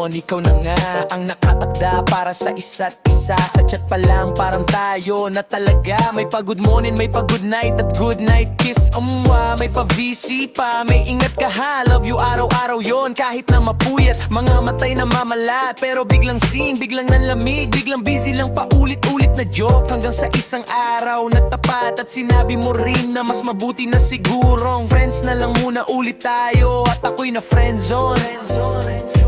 ngayon, ikaw na nga ang nakatakda para sa isa't isa. Sa chat pa lang parang tayo na talaga. May pa good morning, may pa good night at good night kiss. May pa VC pa, may ingat ka ha. Love you araw-araw yon kahit na mapuyat. Mga matay na mamalat, pero biglang scene, biglang nanlamig, biglang busy lang paulit-ulit na joke. Hanggang sa isang araw nagtapat at sinabi mo rin na mas mabuti na sigurong friends na lang muna ulit tayo. At ako'y na friendzone.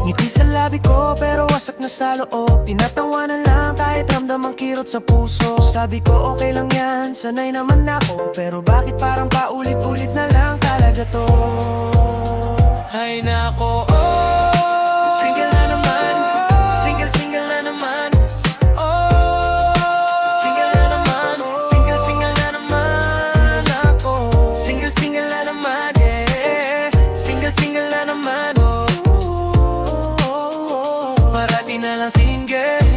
Ngiti sa labi ko pero wasak na sa loob. Tinatawanan lang kahit ramdam ang kirot sa puso. Sabi ko okay lang yan, sanay naman ako. Pero bakit parang paulit-ulit na lang talaga to? Ay nako, single na naman. Single na naman. Single na naman. Single na naman ako. Single na naman, yeah. Single na naman. Parati na lang single.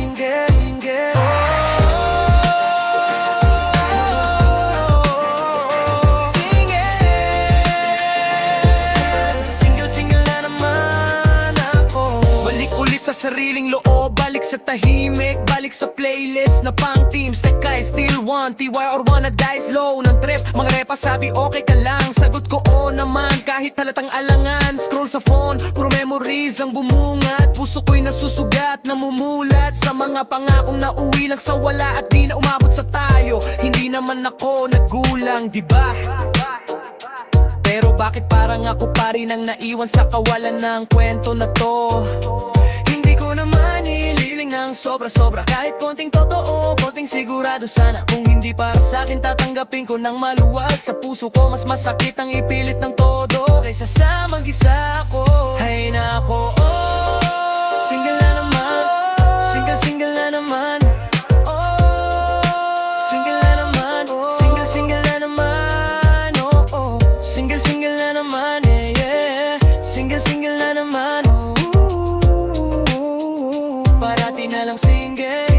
Single na naman ako. Balik ulit sa sariling loob, balik sa tahimik, balik sa playlist na pang team. Seka, I still want TY or wanna die slow ng trip. Mga repa sabi okay ka lang, sagot ko oo naman kahit halatang alangan. Scroll sa phone, puro memories ang bumungat. Puso ko'y nasusugat, namumulat sa mga pangakong nauwi lang sa wala at di na umabot sa tayo. Hindi naman ako naggulang, diba? Pero bakit parang ako pa rin ang naiwan sa kawalan ng kwento na to? Hindi ko naman ililing ng sobra-sobra. Kahit konting totoo, konting sigurado sana. Kung hindi para sa akin, tatanggapin ko ng maluwag. Sa puso ko mas masakit ang ipilit ng todo kaysa sa mag-isa ako. Hay nako, single na naman. Single na naman. Single na naman. Single na naman. Single na naman, yeah. Single na naman. Parati na lang single.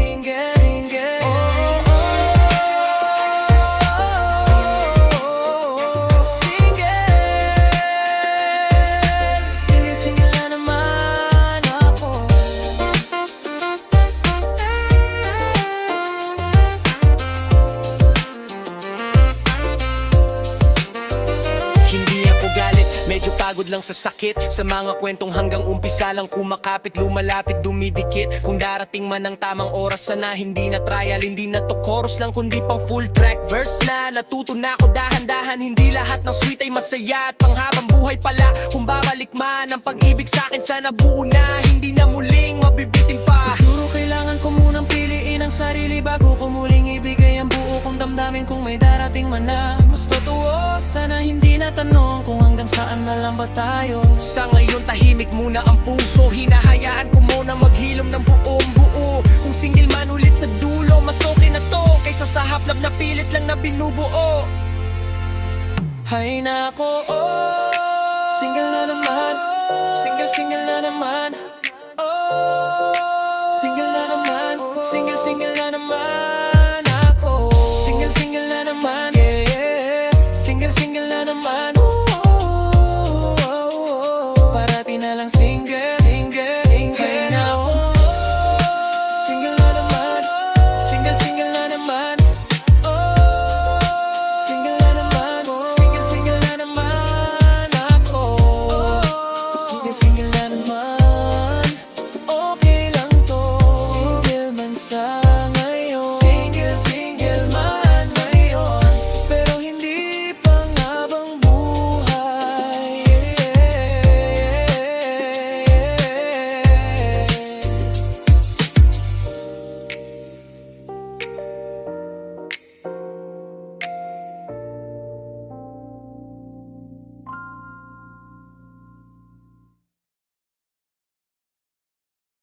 Single na naman ako. Hindi ako galit, medyo pagod lang sa sakit. Sa mga kwentong hanggang umpisa lang kumakapit, lumalapit, dumidikit. Kung darating man ang tamang oras, sana hindi na trial, hindi na to chorus lang kundi pang full track verse na. Natuto na ako dahan-dahan, hindi lahat ng sweet ay masaya at panghabang buhay pala. Kung babalik man ang pag-ibig sa'kin, sana buo na, hindi na muling mabibitin pa. Siguro kailangan ko munang piliin ang sarili bago ko muling ibigay ang buo kong damdamin. Kung may darating man na mas totoo, sana hindi na tanong kung hanggang saan na lang ba tayo. Sa ngayon tahimik muna ang puso, hinahayaan ko muna maghilom ng buong buo. Kung single man ulit sa dulo, mas okay na to kaysa sa haplap na pilit lang na binubuo. Hay nako, single na naman. Single na naman. Single na naman. Single na naman.